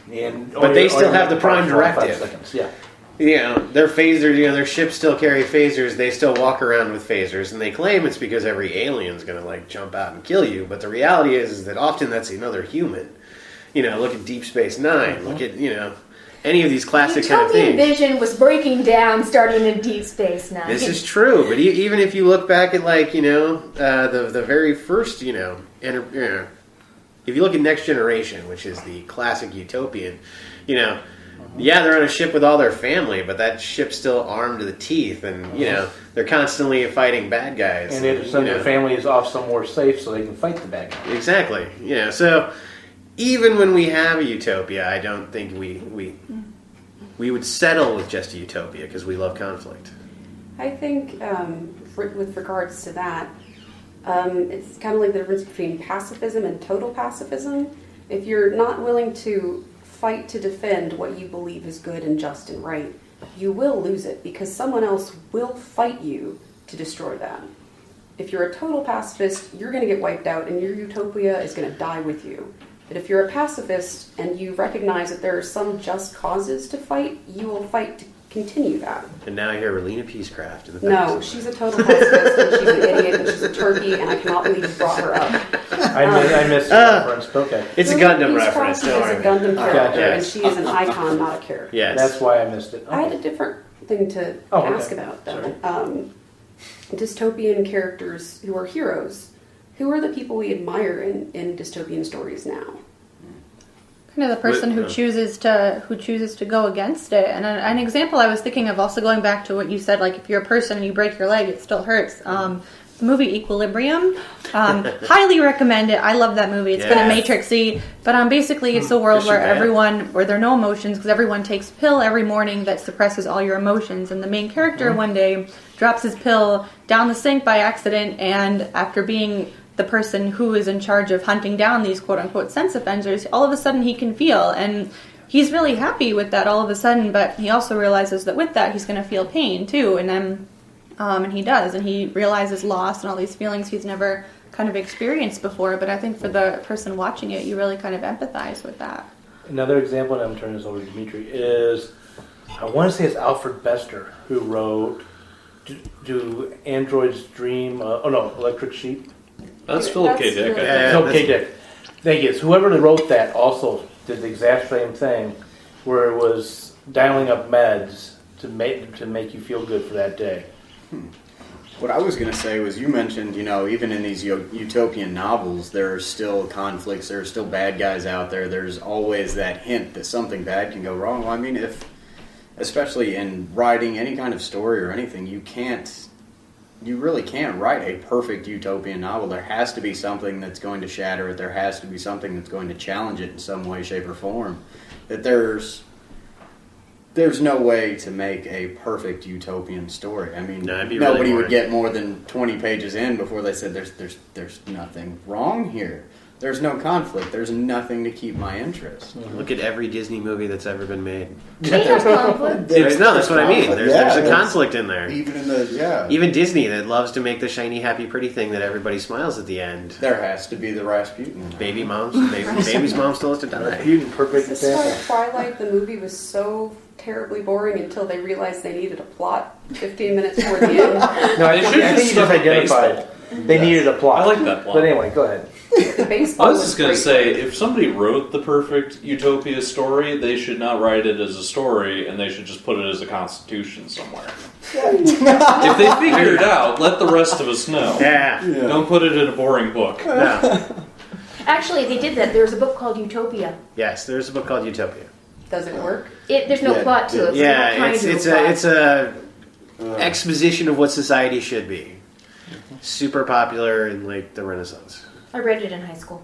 But they still have the prime directive. their phasers, their ships still carry phasers. They still walk around with phasers, and they claim it's because every alien's going to like jump out and kill you. But the reality is that often that's another human. Look at Deep Space Nine. Look at any of these classic kind of Utopian things. vision was breaking down starting in Deep Space Nine. This is true, but even if you look back at the very first if you look at Next Generation, which is the classic Utopian, they're on a ship with all their family, but that ship's still armed to the teeth, and they're constantly fighting bad guys. And they send their families off somewhere safe so they can fight the bad guys. Exactly. So even when we have a utopia, I don't think we would settle with just a utopia because we love conflict. I think with regards to that, it's kind of like the difference between pacifism and total pacifism. If you're not willing to fight to defend what you believe is good and just and right, you will lose it because someone else will fight you to destroy that. If you're a total pacifist, you're going to get wiped out and your utopia is going to die with you. But if you're a pacifist and you recognize that there are some just causes to fight, you will fight to continue that. And now I hear Relina Peacecraft in the No, background. she's a total pacifist and she's an idiot and she's a turkey and I cannot believe you brought her up. I missed the reference, but okay. It's a Relina Gundam reference. Peacecraft Don't is a worry. Gundam character Gotcha. and she is an icon, not a character. Yes. That's why I missed it. I had a different thing to okay. ask about, though. Dystopian characters who are heroes. Who are the people we admire in dystopian stories now? Kind of the person who chooses to go against it. And an example I was thinking of, also going back to what you said, like if you're a person and you break your leg, it still hurts. The movie Equilibrium, highly recommend it. I love that movie. It's kind of Matrixy, but basically it's a world where there are no emotions because everyone takes a pill every morning that suppresses all your emotions. And the main character one day drops his pill down the sink by accident, and after being the person who is in charge of hunting down these quote-unquote sense offenders, all of a sudden he can feel, and he's really happy with that all of a sudden, but he also realizes that with that he's going to feel pain too, and then and he does, and he realizes loss and all these feelings he's never kind of experienced before. But I think for the person watching it, you really kind of empathize with that. Another example, and I'm turning this over to Dimitri, is I want to say it's Alfred Bester who wrote Do Androids Dream? Electric Sheep. That's Philip K. Dick. Philip K. Dick. Thank you. So whoever wrote that also did the exact same thing, where it was dialing up meds to make you feel good for that day. What I was going to say was, you mentioned, even in these utopian novels, there are still conflicts, there are still bad guys out there, there's always that hint that something bad can go wrong. Well, I mean, especially in writing any kind of story or anything, you really can't write a perfect utopian novel. There has to be something that's going to shatter it, there has to be something that's going to challenge it in some way, shape, or form. That there's no way to make a perfect utopian story. I mean, nobody would get more than 20 pages in before they said there's nothing wrong here. There's no conflict. There's nothing to keep my interest. Look at every Disney movie that's ever been made. There's conflict. That's what I mean. There's a conflict in there. Even Disney that loves to make the shiny, happy, pretty thing that everybody smiles at the end. There has to be the Rasputin. Baby's mom still has to die. Rasputin, perfect This is why example. Twilight, the movie, was so terribly boring until they realized they needed a plot 15 minutes before the end. No, I think you just identified they needed a plot. I like that plot. But anyway, go ahead. The baseball I was just going to great. say, if somebody wrote the perfect Utopia story, they should not write it as a story, and they should just put it as a constitution somewhere. If they figure it out, let the rest of us know. Yeah. Don't put it in a boring book. No. Actually, they did that. There's a book called Utopia. Yes, there's a book called Utopia. Does it work? There's no plot to it. So Yeah, they're not trying to do a it's a exposition of what society should be. Super popular in the Renaissance. I read it in high school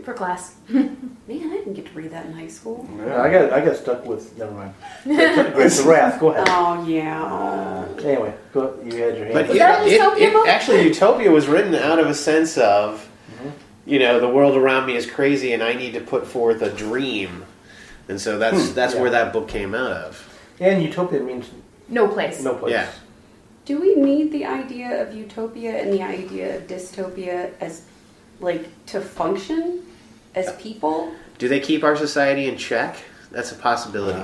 for class. Man, I didn't get to read that in high school. No, I got stuck with. Never mind. It's the Wrath. Go ahead. Oh, yeah. Anyway, go. You had your hand. But Was that a Dystopia book? actually, Utopia was written out of a sense of, the world around me is crazy, and I need to put forth a dream, and so that's where that book came out of. And Utopia means No place. no place. Yeah. Do we need the idea of utopia and the idea of dystopia as, to function as people? Do they keep our society in check? That's a possibility.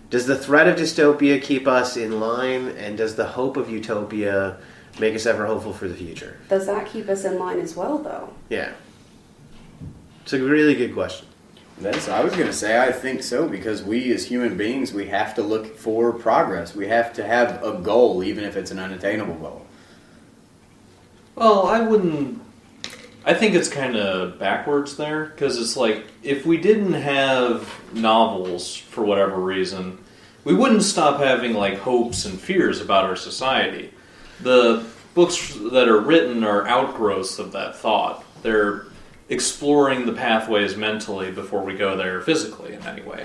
Does the threat of dystopia keep us in line, and does the hope of utopia make us ever hopeful for the future? Does that keep us in line as well, though? Yeah. It's a really good question. I was going to say, I think so, because we as human beings, we have to look for progress. We have to have a goal, even if it's an unattainable goal. Well, I think it's kind of backwards there, because it's like, if we didn't have novels for whatever reason, we wouldn't stop having like hopes and fears about our society. The books that are written are outgrowths of that thought. They're exploring the pathways mentally before we go there physically in any way.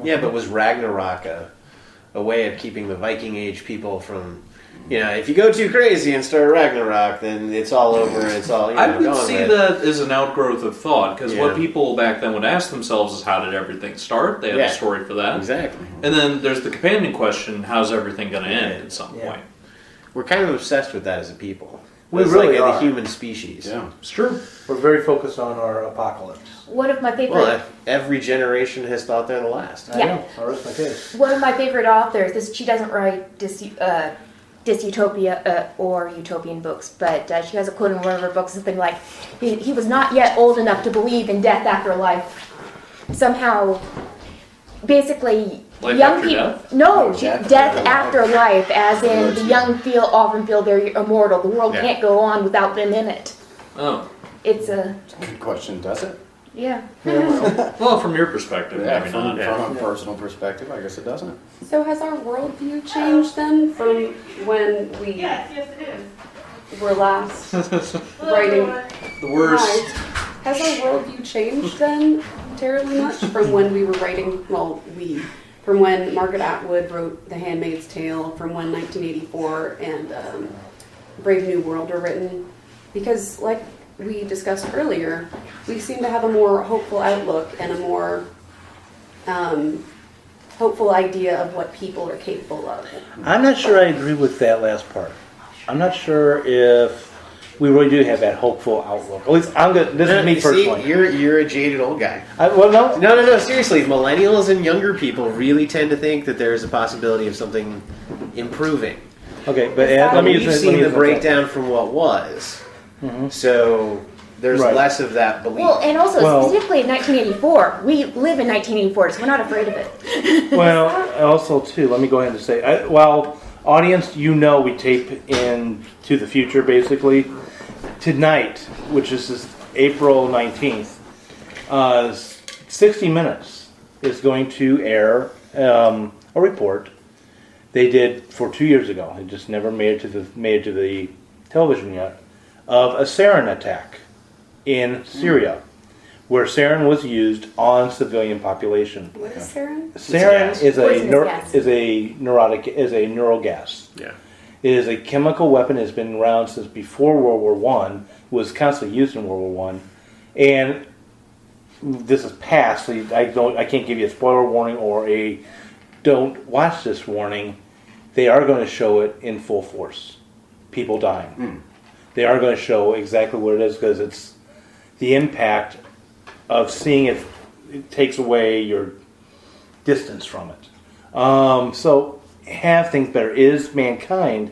Yeah, but was Ragnarok a way of keeping the Viking Age people from... if you go too crazy and start Ragnarok, then it's all over and it's all, I would gone see with. that as an outgrowth of thought, because Yeah. what people back then would ask themselves is, how did everything start? They had a story for that. Exactly. And then there's the companion question, how's everything going to end at some point? We're kind of obsessed with that as a people. We It's really like are. the human species. Yeah. It's true. We're very focused on our apocalypse. One of my favorite Well, every generation has thought they're the last. I Yeah. know. I'll rest my case. one of my favorite authors. She doesn't write Dystopia or utopian books, but she has a quote in one of her books, something like, "He was not yet old enough to believe in death after life." Somehow, basically, Life young after people. death? No, Death death after after life, as in the young often feel they're immortal. The world Yeah. can't go on without them in it. Oh. It's a Good question, does it? yeah. Well, from your perspective, Yeah, maybe from, not. from a personal perspective, I guess it doesn't. So has our worldview changed then from when we Yes, it is. were last writing? The worst. Hi. Has our worldview changed then terribly much from when we were writing, from when Margaret Atwood wrote The Handmaid's Tale, from when 1984 and Brave New World were written? Because like we discussed earlier, we seem to have a more hopeful outlook and a more hopeful idea of what people are capable of. I'm not sure I agree with that last part. I'm not sure if we really do have that hopeful outlook. At least I'm good. This is me personally. See, you're a jaded old guy. Well, no. No, seriously. Millennials and younger people really tend to think that there is a possibility of something improving. Okay, but that let me We've use it. seen the breakdown from what was. So there's Right. less of that belief. Well, and also Well- specifically in 1984, we live in 1984, so we're not afraid of it. Well, also too, let me go ahead and say, audience, we tape in to the future basically. Tonight, which is this April 19th, 60 Minutes is going to air a report they did for 2 years ago. It just never made it to the television yet, of a sarin attack in Syria, where sarin was used on civilian population. What is sarin? Sarin gas. is Poisonous gas. a neural gas. Yeah. It is a chemical weapon. It's been around since before World War One. Was constantly used in World War One, and this is past. So I can't give you a spoiler warning or a don't watch this warning. They are going to show it in full force. People dying. They are going to show exactly what it is, because it's the impact of seeing it. It takes away your distance from it. So have things better. Is mankind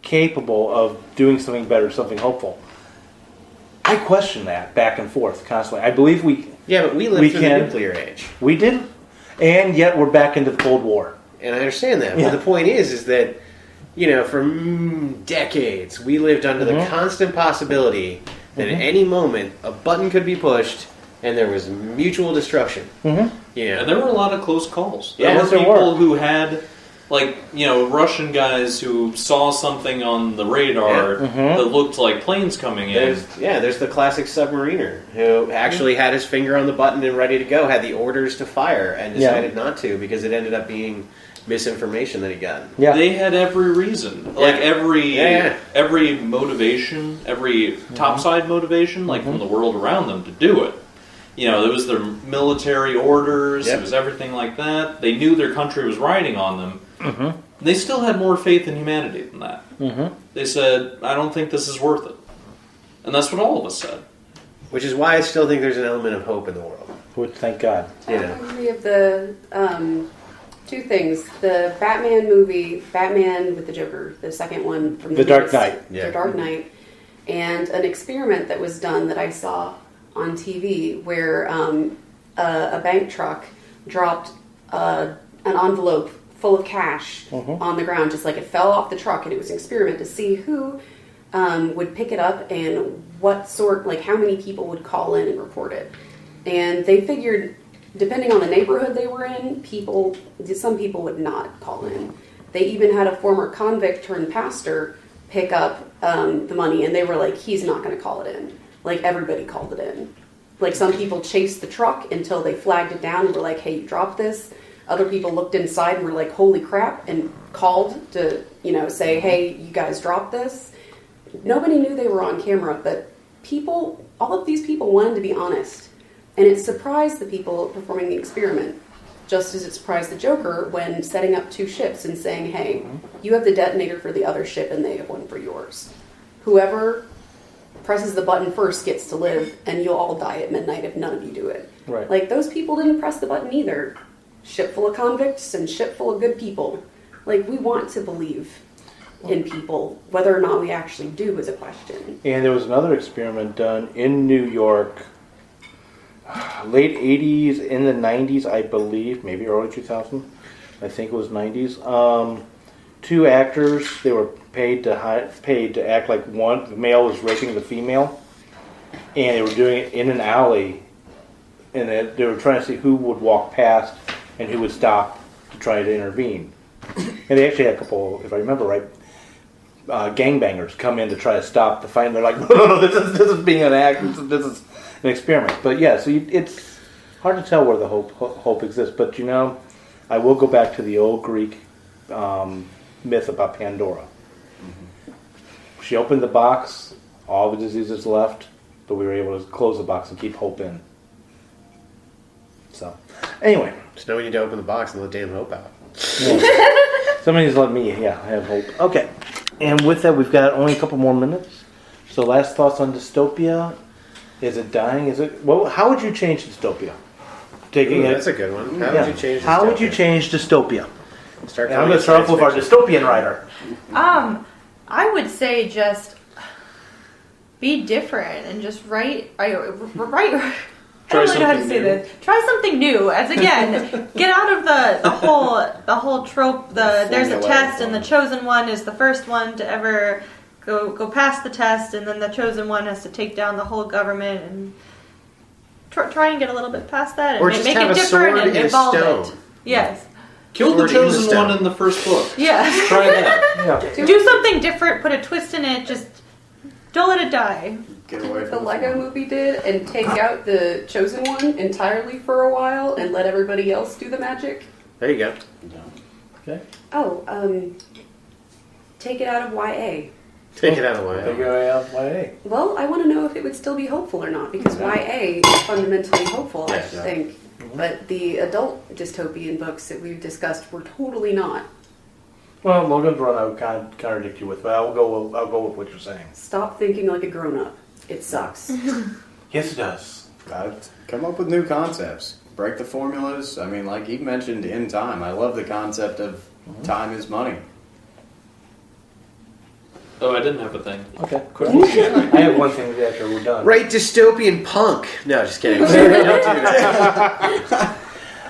capable of doing something better, something hopeful? I question that back and forth constantly. I believe But we lived through the nuclear age. we did, and yet we're back into the Cold War. And I understand that. Yeah. But the point is that, for decades, we lived under the constant possibility that at any moment a button could be pushed and there was mutual destruction. And there were a lot of close calls. Yeah, There were there people were. who had, Russian guys who saw something on the radar that looked like planes coming in. There's the classic submariner who actually had his finger on the button and ready to go, had the orders to fire, and decided not to because it ended up being misinformation that he got. Yeah. They had every reason, every motivation, every topside motivation, from the world around them to do it. There was their military orders, it was everything like that. They knew their country was riding on them. They still had more faith in humanity than that. They said, I don't think this is worth it. And that's what all of us said. Which is why I still think there's an element of hope in the world. Thank God. I agree of the Two things. The Batman movie, Batman with the Joker, the second one from The Dark Knight. The Dark Knight. And an experiment that was done that I saw on TV where a bank truck dropped an envelope full of cash on the ground, just like it fell off the truck, and it was an experiment to see who would pick it up and what sort, like how many people would call in and report it. And they figured, depending on the neighborhood they were in, some people would not call in. They even had a former convict turned pastor pick up the money, and they were like, he's not going to call it in. Like, everybody called it in. Like, some people chased the truck until they flagged it down and were like, hey, you dropped this. Other people looked inside and were like, holy crap, and called to, say, hey, you guys dropped this. Nobody knew they were on camera, but all of these people wanted to be honest. And it surprised the people performing the experiment, just as it surprised the Joker when setting up two ships and saying, hey, you have the detonator for the other ship and they have one for yours. Whoever presses the button first gets to live, and you'll all die at midnight if none of you do it. Right. Like, those people didn't press the button either. Ship full of convicts and ship full of good people. Like, we want to believe in people. Whether or not we actually do is a question. And there was another experiment done in New York, late 80s, in the 90s, I believe, maybe early 2000. I think it was 90s. Two actors, they were paid to act like the male was raping the female, and they were doing it in an alley, and they were trying to see who would walk past and who would stop to try to intervene. And they actually had a couple, if I remember right, gangbangers come in to try to stop the fight, and they're like, no, this is being an act, this is an experiment. But yeah, so it's hard to tell where the hope exists. But I will go back to the old Greek myth about Pandora. She opened the box, all the diseases left, but we were able to close the box and keep hope in. So, anyway. So now we need to open the box and let damn hope out. Yeah. Somebody's let me, have hope. Okay. And with that, we've got only a couple more minutes. So last thoughts on Dystopia. Is it dying? How would you change Dystopia? That's a good one. How would you change Dystopia? How would you change Dystopia? I'm going to start off with our dystopian writer. I would say just be different and just write. I don't really know how to say this. Try something new. As again, get out of the whole trope. There's a test, and the chosen one is the first one to ever go past the test, and then the chosen one has to take down the whole government. And try and get a little bit past that, and or just make have it a different sword and and a evolve stone. it. Yes. Kill the chosen one in the first book. Yeah. Try that. Yeah. Do something different. Put a twist in it. Just don't let it die. Get away The from Lego movie did, and take out the chosen one entirely for a while and let everybody else do the magic. There you go. Okay. Oh, take it out of YA. Take it out of the way. Take it out of YA. Well, I want to know if it would still be hopeful or not, because YA is fundamentally hopeful, I should think. But the adult dystopian books that we've discussed were totally not. Well, Logans Run I would contradict you with, but I'll go with what you're saying. Stop thinking like a grown-up. It sucks. Yes, it does. Come up with new concepts. Break the formulas. I mean, like you mentioned, in time. I love the concept of time is money. Oh, I didn't have a thing. Okay, cool. I have one thing after we're done. Write dystopian punk. No, just kidding. Don't do that.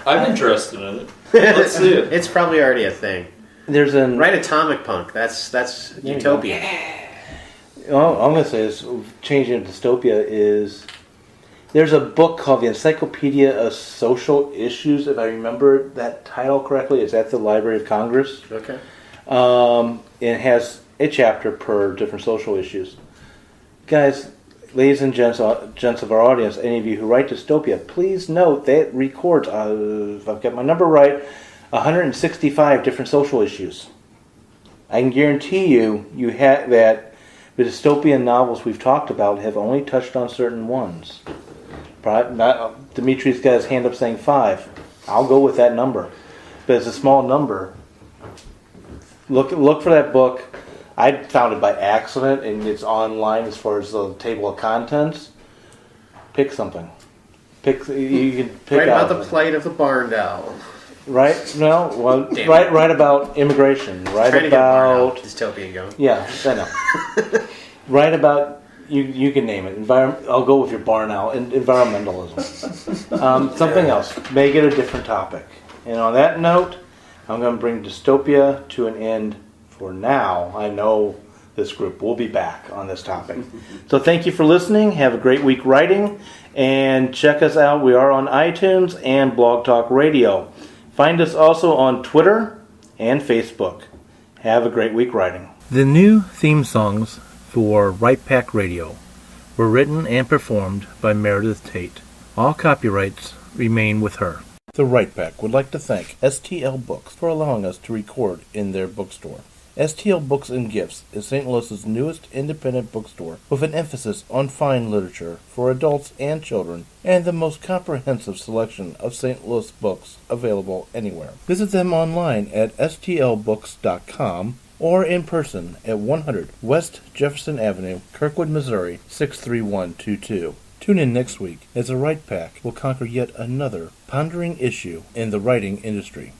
I'm interested in it. Let's see it. It's probably already a thing. Write atomic punk. That's Utopia. All I'm going to say is changing to Dystopia is there's a book called The Encyclopedia of Social Issues, if I remember that title correctly. It's at the Library of Congress. Okay. It has a chapter per different social issues. Guys, ladies and gents of our audience, any of you who write Dystopia, please note that records, if I've got my number right, 165 different social issues. I can guarantee you have that the dystopian novels we've talked about have only touched on certain ones. Dimitri's got his hand up saying 5. I'll go with that number. But it's a small number. Look for that book. I found it by accident, and it's online as far as the table of contents. Pick something. You can pick Write out about the plight of the barn owl. Right? No, well, Damn. right about immigration. Right Trying to get a barn about out Dystopia going. yeah, I know. Right about you can name it. I'll go with your barn owl. Environmentalism. Something else. Make it a different topic. And on that note, I'm going to bring Dystopia to an end for now. I know this group will be back on this topic. So thank you for listening. Have a great week writing. And check us out. We are on iTunes and Blog Talk Radio. Find us also on Twitter and Facebook. Have a great week writing. The new theme songs for Right Pack Radio were written and performed by Meredith Tate. All copyrights remain with her. The Right Pack would like to thank STL Books for allowing us to record in their bookstore. STL Books and Gifts is St. Louis's newest independent bookstore with an emphasis on fine literature for adults and children and the most comprehensive selection of St. Louis books available anywhere. Visit them online at stlbooks.com or in person at 100 West Jefferson Avenue, Kirkwood, Missouri 63122. Tune in next week as the Right Pack will conquer yet another pondering issue in the writing industry.